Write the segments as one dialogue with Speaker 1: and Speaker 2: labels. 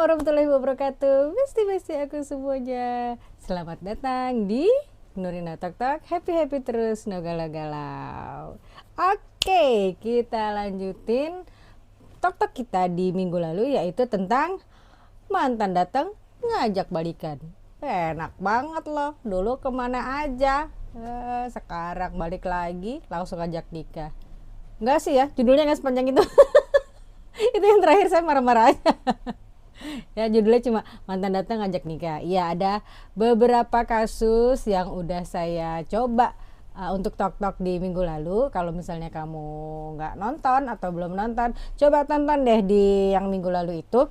Speaker 1: warahmatullahi wabarakatuh. Besti-besti aku semuanya. Selamat datang di Nurina Tok Tok. Happy terus, no galau-galau. Oke, kita lanjutin Tok Tok kita di minggu lalu, yaitu tentang mantan datang ngajak balikan. Enak banget loh. Dulu kemana aja, sekarang balik lagi langsung ngajak nikah. Enggak sih ya, judulnya nggak sepanjang itu. Itu yang terakhir saya marah-marah aja. Ya, judulnya cuma mantan datang ngajak nikah. Iya, ada beberapa kasus yang udah saya coba untuk tok-tok di minggu lalu. Kalau misalnya kamu nggak nonton atau belum nonton, coba tonton deh di yang minggu lalu itu.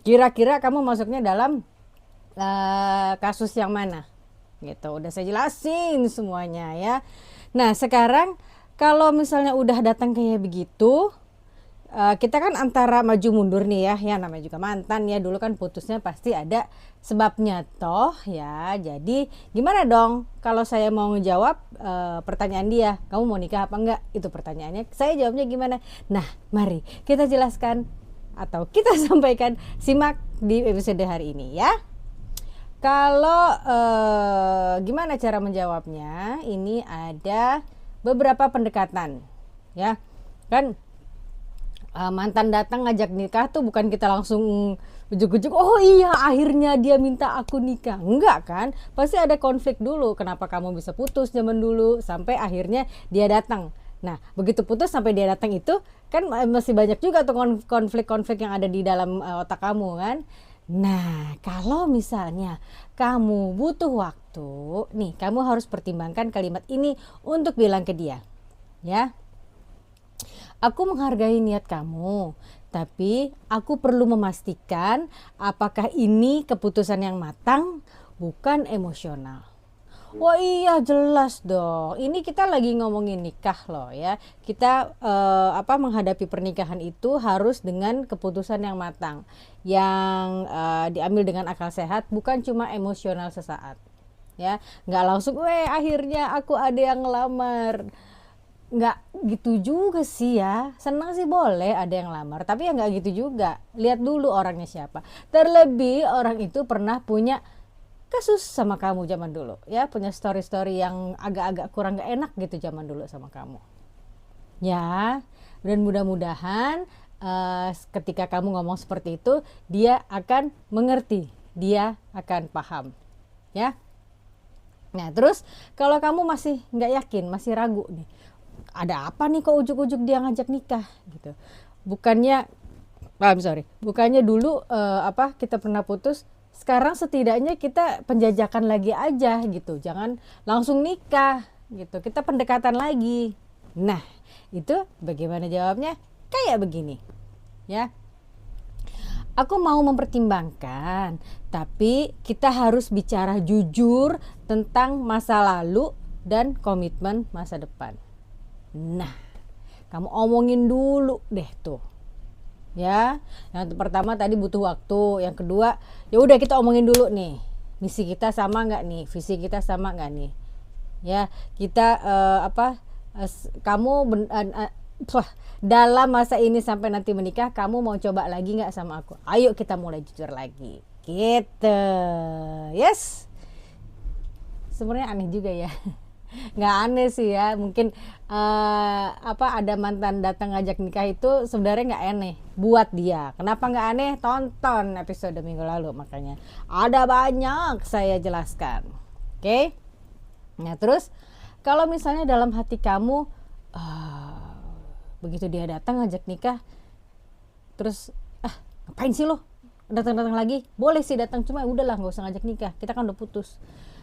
Speaker 1: Kira-kira kamu masuknya dalam kasus yang mana gitu. Udah saya jelasin semuanya ya. Nah, sekarang kalau misalnya udah datang kayak begitu, kita kan antara maju mundur nih ya namanya juga mantan ya, dulu kan putusnya pasti ada sebabnya toh ya. Jadi gimana dong kalau saya mau ngejawab pertanyaan dia, kamu mau nikah apa enggak, itu pertanyaannya, saya jawabnya gimana? Nah, mari kita jelaskan atau kita sampaikan, simak di episode hari ini ya. Kalau gimana cara menjawabnya, ini ada beberapa pendekatan ya kan. Mantan datang ngajak nikah tuh bukan kita langsung ujuk-ujuk, oh iya akhirnya dia minta aku nikah. Enggak kan, pasti ada konflik dulu. Kenapa kamu bisa putus zaman dulu sampai akhirnya dia datang. Nah, begitu putus sampai dia datang itu kan masih banyak juga tuh konflik-konflik yang ada di dalam otak kamu kan. Nah, kalau misalnya kamu butuh waktu nih, kamu harus pertimbangkan kalimat ini untuk bilang ke dia ya. Aku menghargai niat kamu, tapi aku perlu memastikan apakah ini keputusan yang matang, bukan emosional. Wah iya, jelas dong. Ini kita lagi ngomongin nikah loh ya. Kita menghadapi pernikahan itu harus dengan keputusan yang matang, yang diambil dengan akal sehat, bukan cuma emosional sesaat. Ya, nggak langsung, akhirnya aku ada yang ngelamar. Nggak gitu juga sih ya. Senang sih boleh ada yang lamar, tapi ya nggak gitu juga. Lihat dulu orangnya siapa. Terlebih orang itu pernah punya kasus sama kamu zaman dulu ya, punya story-story yang agak-agak kurang nggak enak gitu zaman dulu sama kamu ya. Dan mudah-mudahan ketika kamu ngomong seperti itu, dia akan mengerti, dia akan paham ya. Nah, terus kalau kamu masih nggak yakin, masih ragu nih, ada apa nih kok ujuk-ujuk dia ngajak nikah gitu. Bukannya dulu kita pernah putus, sekarang setidaknya kita penjajakan lagi aja gitu. Jangan langsung nikah gitu. Kita pendekatan lagi. Nah, itu bagaimana jawabnya? Kayak begini. Ya. Aku mau mempertimbangkan, tapi kita harus bicara jujur tentang masa lalu dan komitmen masa depan. Nah, kamu omongin dulu deh tuh ya. Yang pertama tadi butuh waktu, yang kedua ya udah kita omongin dulu nih, misi kita sama nggak nih, visi kita sama nggak nih ya. Kita dalam masa ini sampai nanti menikah, kamu mau coba lagi nggak sama aku? Ayo kita mulai jujur lagi gitu. Yes, sebenarnya aneh juga ya. Nggak aneh sih ya, mungkin ada mantan datang ngajak nikah itu sebenarnya nggak aneh buat dia. Kenapa nggak aneh? Tonton episode minggu lalu, makanya ada banyak saya jelaskan. Oke? Nah, terus kalau misalnya dalam hati kamu begitu dia datang ngajak nikah, terus ngapain sih lo datang-datang lagi? Boleh sih datang, cuma udahlah nggak usah ngajak nikah, kita kan udah putus.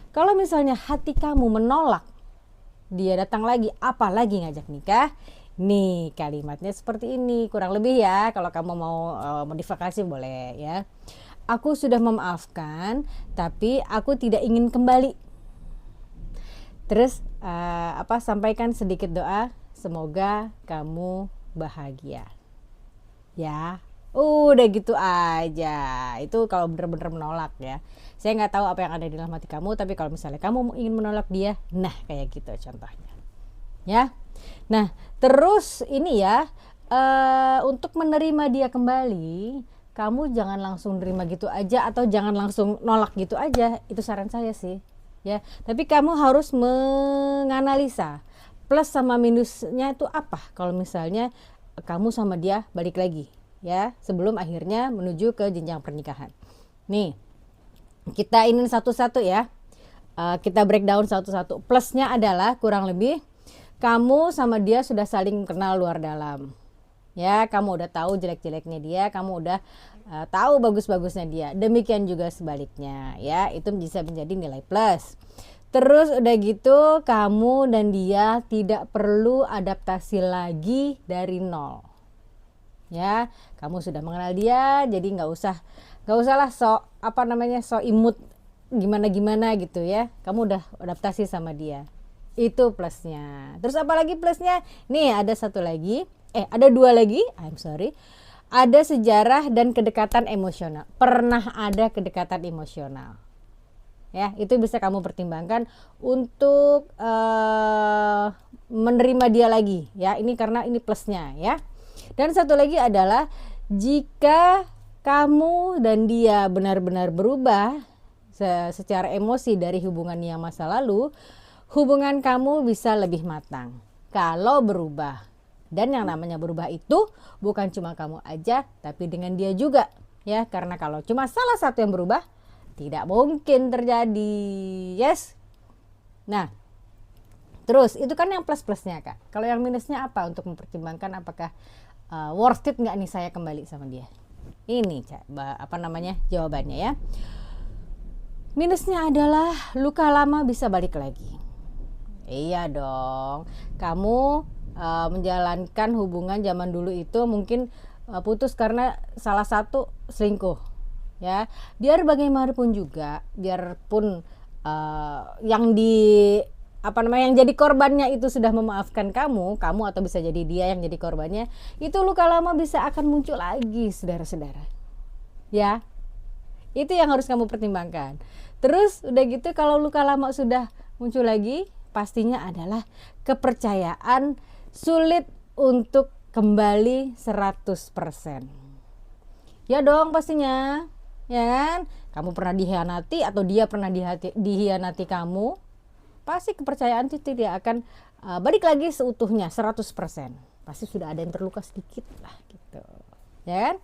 Speaker 1: Kalau misalnya hati kamu menolak dia datang lagi, apalagi ngajak nikah, nih kalimatnya seperti ini kurang lebih ya. Kalau kamu mau modifikasi boleh ya. Aku sudah memaafkan, tapi aku tidak ingin kembali. Terus sampaikan sedikit doa, semoga kamu bahagia ya. Udah gitu aja. Itu kalau bener-bener menolak ya. Saya nggak tahu apa yang ada di dalam hati kamu, tapi kalau misalnya kamu ingin menolak dia, nah kayak gitu contohnya ya. Nah, terus ini ya, untuk menerima dia kembali, kamu jangan langsung nerima gitu aja atau jangan langsung nolak gitu aja. Itu saran saya sih, ya. Tapi kamu harus menganalisa plus sama minusnya itu apa kalau misalnya kamu sama dia balik lagi, ya, sebelum akhirnya menuju ke jenjang pernikahan. Nih, kita ini satu-satu ya. Kita breakdown satu-satu. Plusnya adalah kurang lebih kamu sama dia sudah saling kenal luar dalam. Ya, kamu udah tahu jelek-jeleknya dia, kamu udah tahu bagus-bagusnya dia. Demikian juga sebaliknya, ya. Itu bisa menjadi nilai plus. Terus udah gitu kamu dan dia tidak perlu adaptasi lagi dari nol. Ya, kamu sudah mengenal dia, jadi nggak usahlah so imut gimana gitu ya. Kamu udah adaptasi sama dia. Itu plusnya. Terus apa lagi plusnya? Nih ada ada dua lagi. Ada sejarah dan kedekatan emosional. Pernah ada kedekatan emosional. Ya, itu bisa kamu pertimbangkan untuk menerima dia lagi, ya. Ini karena ini plusnya, ya. Dan satu lagi adalah jika kamu dan dia benar-benar berubah secara emosi dari hubungan yang masa lalu, hubungan kamu bisa lebih matang kalau berubah. Dan yang namanya berubah itu bukan cuma kamu aja, tapi dengan dia juga, ya. Karena kalau cuma salah satu yang berubah, tidak mungkin terjadi, yes. Nah, terus itu kan yang plus-plusnya, Kak. Kalau yang minusnya apa untuk mempertimbangkan apakah worth it nggak nih saya kembali sama dia? Ini jawabannya, ya. Minusnya adalah luka lama bisa balik lagi. Iya dong. Kamu menjalankan hubungan zaman dulu itu mungkin putus karena salah satu selingkuh. Ya, biar bagaimanapun juga, biarpun yang jadi korbannya itu sudah memaafkan kamu atau bisa jadi dia yang jadi korbannya, itu luka lama bisa akan muncul lagi, saudara-saudara. Ya, itu yang harus kamu pertimbangkan. Terus udah gitu kalau luka lama sudah muncul lagi, pastinya adalah kepercayaan sulit untuk kembali 100%. Ya dong pastinya. Ya kan? Kamu pernah dihianati atau dia pernah dihianati kamu, pasti kepercayaan itu tidak akan balik lagi seutuhnya 100%. Pasti sudah ada yang terluka sedikit lah gitu. Ya kan?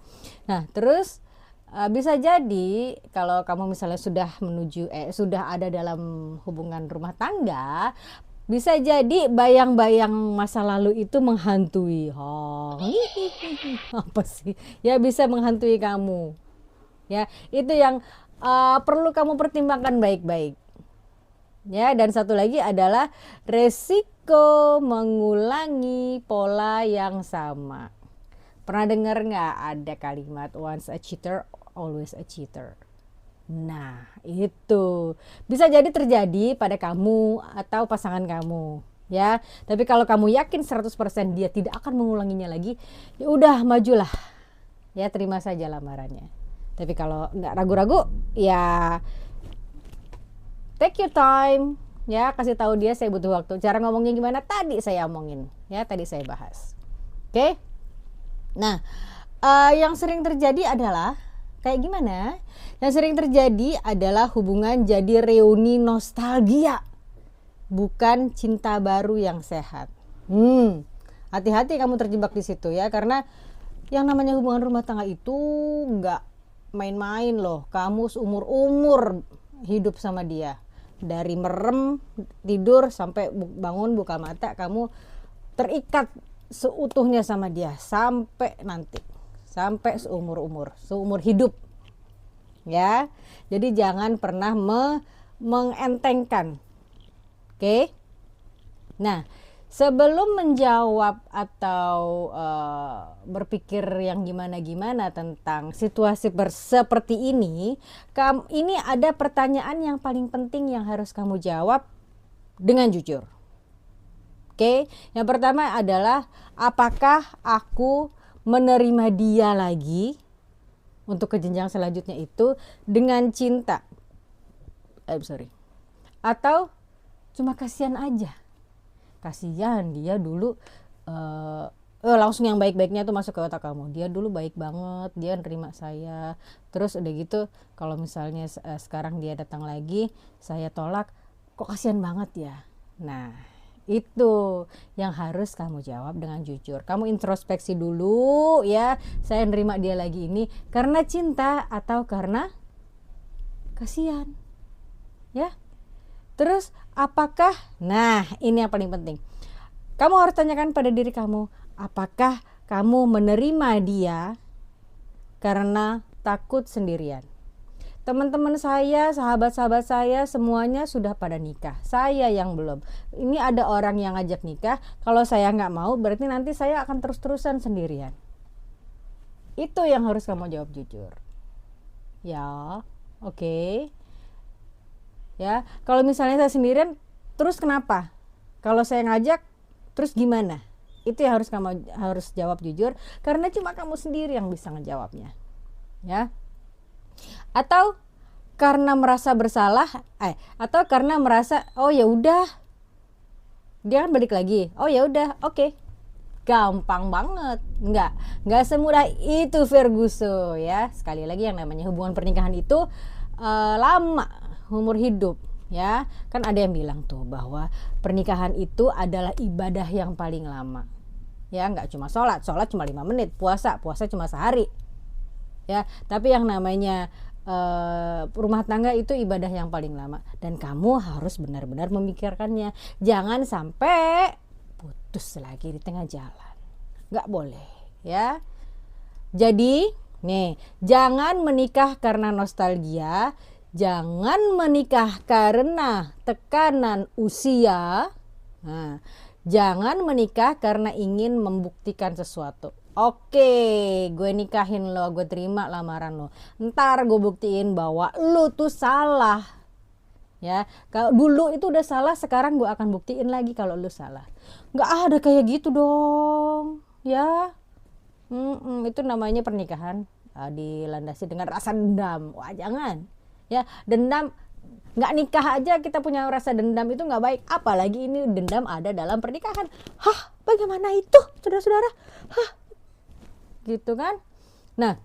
Speaker 1: Nah, terus bisa jadi kalau kamu misalnya sudah ada dalam hubungan rumah tangga, bisa jadi bayang-bayang masa lalu itu menghantui. Apa sih? Ya, bisa menghantui kamu. Ya, itu yang perlu kamu pertimbangkan baik-baik. Ya, dan satu lagi adalah resiko mengulangi pola yang sama. Pernah dengar nggak ada kalimat once a cheater, always a cheater? Nah, itu bisa jadi terjadi pada kamu atau pasangan kamu, ya. Tapi kalau kamu yakin 100% dia tidak akan mengulanginya lagi, ya udah majulah. Ya, terima saja lamarannya. Tapi kalau nggak ragu-ragu, ya take your time, ya, kasih tahu dia saya butuh waktu. Cara ngomongnya gimana tadi saya omongin, ya, tadi saya bahas. Oke? Nah, yang sering terjadi adalah kayak gimana? Yang sering terjadi adalah hubungan jadi reuni nostalgia, bukan cinta baru yang sehat. Hati-hati kamu terjebak di situ, ya, karena yang namanya hubungan rumah tangga itu nggak main-main loh. Kamu seumur-umur hidup sama dia. Dari merem, tidur, sampai bangun, buka mata, kamu terikat seutuhnya sama dia. Sampai nanti. Sampai seumur hidup. Ya. Jadi jangan pernah mengentengkan. Oke? Nah, sebelum menjawab atau berpikir yang gimana-gimana tentang situasi seperti ini ada pertanyaan yang paling penting yang harus kamu jawab dengan jujur. Oke, yang pertama adalah apakah aku menerima dia lagi untuk ke jenjang selanjutnya itu dengan cinta? Atau cuma kasihan aja? Kasihan dia dulu langsung yang baik-baiknya tuh masuk ke otak kamu. Dia dulu baik banget, dia nerima saya. Terus udah gitu, kalau misalnya sekarang dia datang lagi, saya tolak, kok kasihan banget ya. Nah, itu yang harus kamu jawab dengan jujur. Kamu introspeksi dulu ya, saya nerima dia lagi ini karena cinta atau karena kasihan. Ya. Terus apakah, nah ini yang paling penting. Kamu harus tanyakan pada diri kamu, apakah kamu menerima dia karena takut sendirian? Teman-teman saya, sahabat-sahabat saya semuanya sudah pada nikah. Saya yang belum. Ini ada orang yang ngajak nikah. Kalau saya nggak mau, berarti nanti saya akan terus-terusan sendirian. Itu yang harus kamu jawab jujur. Ya, oke. Ya, kalau misalnya saya sendirian, terus kenapa? Kalau saya ngajak, terus gimana? Itu yang kamu harus jawab jujur, karena cuma kamu sendiri yang bisa ngejawabnya. Ya. Atau karena merasa bersalah, atau karena merasa oh ya udah, dia kan balik lagi, oh ya udah, oke. Gampang banget, nggak semudah itu Ferguson ya. Sekali lagi yang namanya hubungan pernikahan itu lama, umur hidup ya. Kan ada yang bilang tuh bahwa pernikahan itu adalah ibadah yang paling lama ya. Nggak cuma sholat cuma 5 menit, puasa cuma sehari ya. Tapi yang namanya rumah tangga itu ibadah yang paling lama, dan kamu harus benar-benar memikirkannya. Jangan sampai putus lagi di tengah jalan, nggak boleh ya. Jadi nih, jangan menikah karena nostalgia, jangan menikah karena tekanan usia, jangan menikah karena ingin membuktikan sesuatu. Oke, gue nikahin lo, gue terima lamaran lo, ntar gue buktiin bahwa lo tuh salah ya. Kalau dulu itu udah salah, sekarang gue akan buktiin lagi kalau lo salah. Nggak ada kayak gitu dong ya. Itu namanya pernikahan dilandasi dengan rasa dendam. Wah, jangan ya. Dendam, nggak nikah aja kita punya rasa dendam, itu nggak baik, apalagi ini dendam ada dalam pernikahan. Bagaimana itu saudara-saudara? Gitu kan. Nah,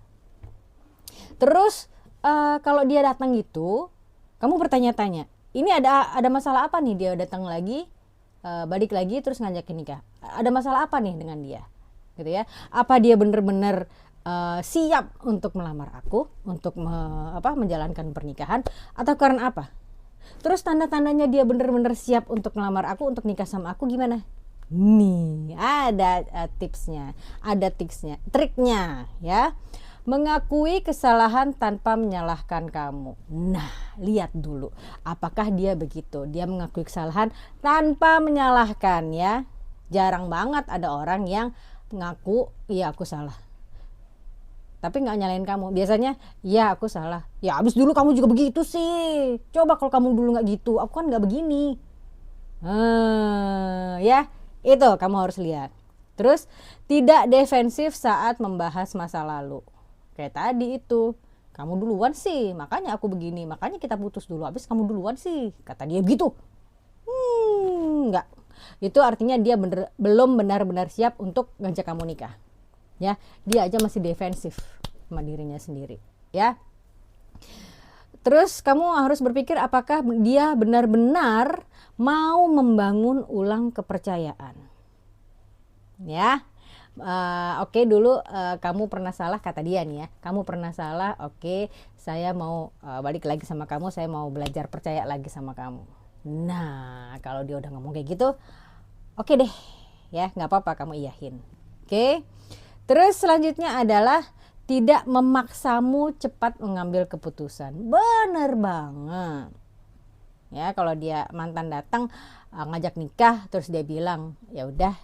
Speaker 1: terus kalau dia datang gitu, kamu bertanya-tanya, ini ada masalah apa nih dia datang lagi, balik lagi terus ngajakin nikah, ada masalah apa nih dengan dia gitu ya. Apa dia bener-bener siap untuk melamar aku, untuk menjalankan pernikahan, atau karena apa? Terus tanda-tandanya dia bener-bener siap untuk melamar aku, untuk nikah sama aku gimana? Nih, ada tipsnya, ada triknya ya. Mengakui kesalahan tanpa menyalahkan kamu. Nah, lihat dulu apakah dia begitu. Dia mengakui kesalahan tanpa menyalahkan ya. Jarang banget ada orang yang ngaku, iya aku salah, tapi nggak nyalain kamu. Biasanya, ya aku salah, ya abis dulu kamu juga begitu sih, coba kalau kamu dulu nggak gitu, aku kan nggak begini. Ya, itu kamu harus lihat. Terus tidak defensif saat membahas masa lalu. Kayak tadi itu, kamu duluan sih, makanya aku begini, makanya kita putus dulu, abis kamu duluan sih, kata dia gitu. Enggak. Itu artinya dia belum benar-benar siap untuk ngajak kamu nikah. Ya, dia aja masih defensif sama dirinya sendiri, ya. Terus kamu harus berpikir apakah dia benar-benar mau membangun ulang kepercayaan. Ya. Oke, dulu kamu pernah salah, kata dia nih ya. Kamu pernah salah, oke, saya mau balik lagi sama kamu, saya mau belajar percaya lagi sama kamu. Nah, kalau dia udah ngomong kayak gitu, oke deh, ya nggak apa-apa kamu iyahin. Oke. Terus selanjutnya adalah tidak memaksamu cepat mengambil keputusan. Bener banget. Ya, kalau dia mantan datang ngajak nikah terus dia bilang, ya udah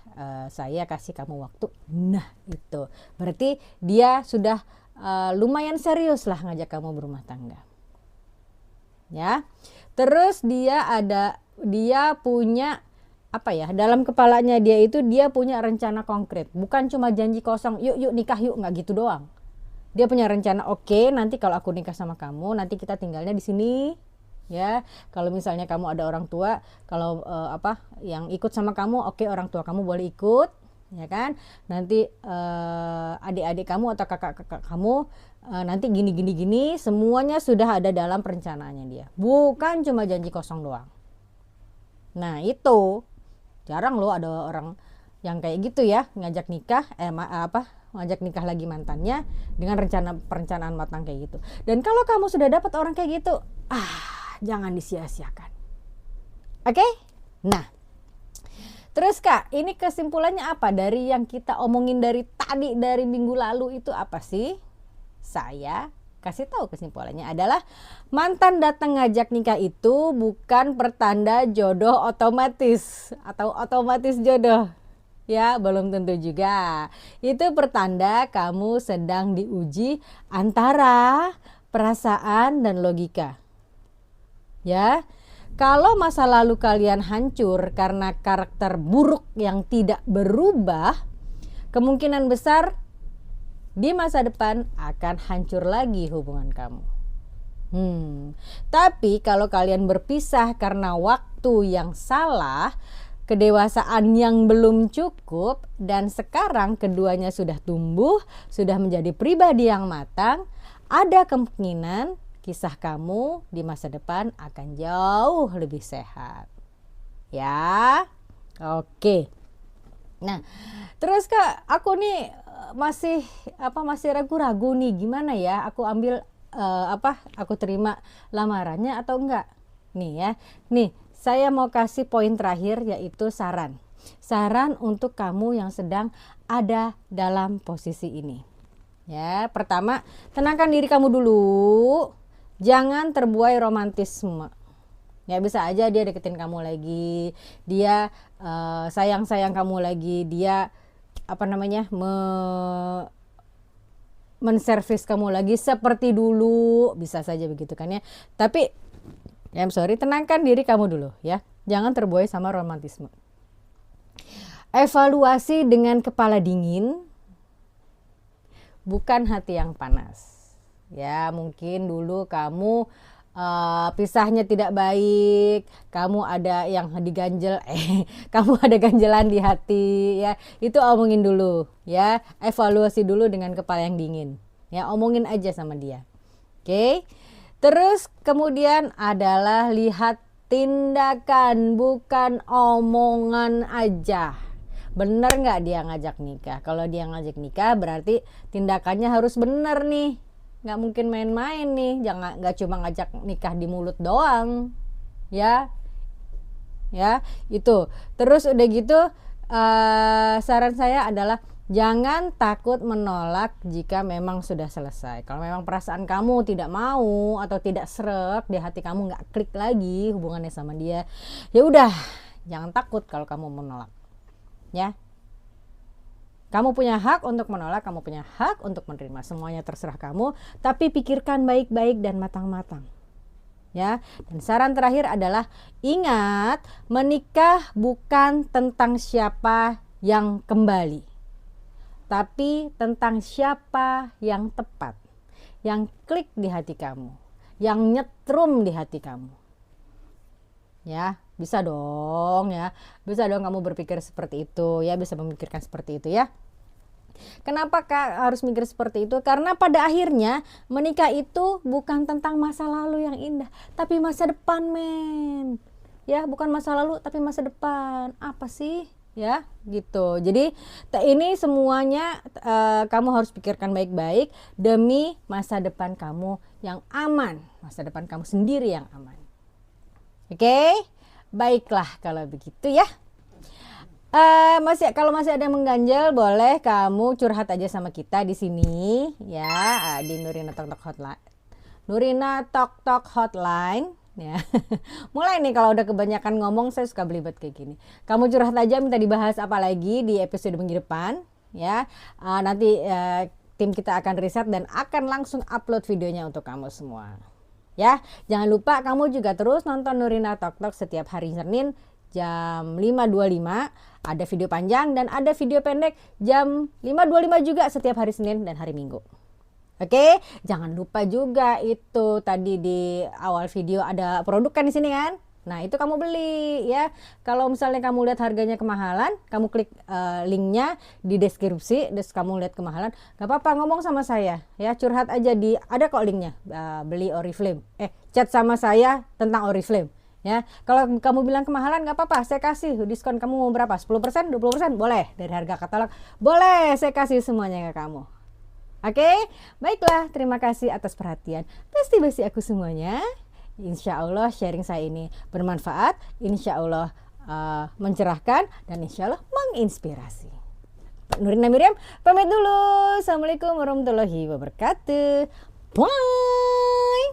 Speaker 1: saya kasih kamu waktu. Nah, itu berarti dia sudah lumayan serius lah ngajak kamu berumah tangga. Ya. Terus dia punya dalam kepalanya dia punya rencana konkret, bukan cuma janji kosong, yuk nikah yuk, nggak gitu doang. Dia punya rencana, oke, nanti kalau aku nikah sama kamu, nanti kita tinggalnya di sini ya. Kalau misalnya kamu ada orang tua, kalau yang ikut sama kamu, oke, orang tua kamu boleh ikut ya kan? Nanti adik-adik kamu atau kakak-kakak kamu nanti gini, semuanya sudah ada dalam perencanaannya dia. Bukan cuma janji kosong doang. Nah itu jarang loh ada orang yang kayak gitu ya, ngajak nikah, ngajak nikah lagi mantannya dengan perencanaan matang kayak gitu. Dan kalau kamu sudah dapat orang kayak gitu, jangan disia-siakan. Oke? Nah, terus Kak, ini kesimpulannya apa dari yang kita omongin dari tadi, dari minggu lalu itu apa sih? Saya kasih tahu kesimpulannya adalah mantan datang ngajak nikah itu bukan pertanda jodoh otomatis atau otomatis jodoh. Ya, belum tentu juga. Itu pertanda kamu sedang diuji antara perasaan dan logika. Ya. Kalau masa lalu kalian hancur karena karakter buruk yang tidak berubah, kemungkinan besar di masa depan akan hancur lagi hubungan kamu. Tapi kalau kalian berpisah karena waktu yang salah, kedewasaan yang belum cukup, dan sekarang keduanya sudah tumbuh, sudah menjadi pribadi yang matang, ada kemungkinan kisah kamu di masa depan akan jauh lebih sehat. Ya, oke. Nah, terus Kak, aku nih masih ragu-ragu nih, gimana ya? Aku ambil aku terima lamarannya atau enggak? Nih ya, nih. Saya mau kasih poin terakhir yaitu saran. Saran untuk kamu yang sedang ada dalam posisi ini. Ya, pertama, tenangkan diri kamu dulu. Jangan terbuai romantisme. Ya, bisa aja dia deketin kamu lagi. Dia sayang-sayang kamu lagi. Dia menservis kamu lagi seperti dulu. Bisa saja begitu kan ya. Tapi tenangkan diri kamu dulu ya. Jangan terbuai sama romantisme. Evaluasi dengan kepala dingin, bukan hati yang panas. Ya, mungkin dulu kamu pisahnya tidak baik, kamu ada yang diganjel, kamu ada ganjelan di hati ya. Itu omongin dulu ya. Evaluasi dulu dengan kepala yang dingin. Ya, omongin aja sama dia. Oke? Terus kemudian adalah lihat tindakan, bukan omongan aja. Bener nggak dia ngajak nikah? Kalau dia ngajak nikah berarti tindakannya harus bener nih. Nggak mungkin main-main nih. Nggak cuma ngajak nikah di mulut doang. Ya, itu. Terus udah gitu saran saya adalah jangan takut menolak jika memang sudah selesai. Kalau memang perasaan kamu tidak mau atau tidak srek di hati kamu, nggak klik lagi hubungannya sama dia, ya udah, jangan takut kalau kamu menolak. Ya, kamu punya hak untuk menolak, kamu punya hak untuk menerima. Semuanya terserah kamu, tapi pikirkan baik-baik dan matang-matang. Ya, dan saran terakhir adalah ingat, menikah bukan tentang siapa yang kembali, tapi tentang siapa yang tepat, yang klik di hati kamu, yang nyetrum di hati kamu. Ya, bisa dong ya. Bisa dong kamu berpikir seperti itu ya, bisa memikirkan seperti itu ya. Kenapa Kak harus mikir seperti itu? Karena pada akhirnya menikah itu bukan tentang masa lalu yang indah, tapi masa depan, men. Ya, bukan masa lalu tapi masa depan. Apa sih? Ya, gitu. Jadi ini semuanya kamu harus pikirkan baik-baik demi masa depan kamu yang aman, masa depan kamu sendiri yang aman. Oke? Baiklah kalau begitu ya. Kalau masih ada yang mengganjal, boleh kamu curhat aja sama kita di sini ya, di Nurina Talk Talk Hotline. Nurina Talk Talk Hotline ya. Mulai nih kalau udah kebanyakan ngomong, saya suka belibet kayak gini. Kamu curhat aja, minta dibahas apa lagi di episode minggu depan ya. Nanti tim kita akan riset dan akan langsung upload videonya untuk kamu semua. Ya, jangan lupa kamu juga terus nonton Nurina Talk Talk setiap hari Senin jam 5.25. Ada video panjang dan ada video pendek jam 5.25 juga setiap hari Senin dan hari Minggu. Oke, jangan lupa juga itu tadi di awal video ada produk kan di sini kan? Nah itu kamu beli ya. Kalau misalnya kamu lihat harganya kemahalan, kamu klik linknya di deskripsi, terus kamu lihat kemahalan, gak apa-apa ngomong sama saya ya, curhat aja ada kok linknya, beli Oriflame, chat sama saya tentang Oriflame ya. Kalau kamu bilang kemahalan gak apa-apa, saya kasih diskon, kamu mau berapa, 10%, 20%, boleh, dari harga katalog boleh, saya kasih semuanya ke kamu. Oke, baiklah, terima kasih atas perhatian besti-besti aku semuanya. Insya Allah sharing saya ini bermanfaat, insya Allah mencerahkan, dan insya Allah menginspirasi. Nurina Miriam pamit dulu. Assalamualaikum warahmatullahi wabarakatuh. Bye.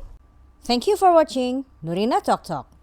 Speaker 1: Thank you for watching Nurina Talk Talk.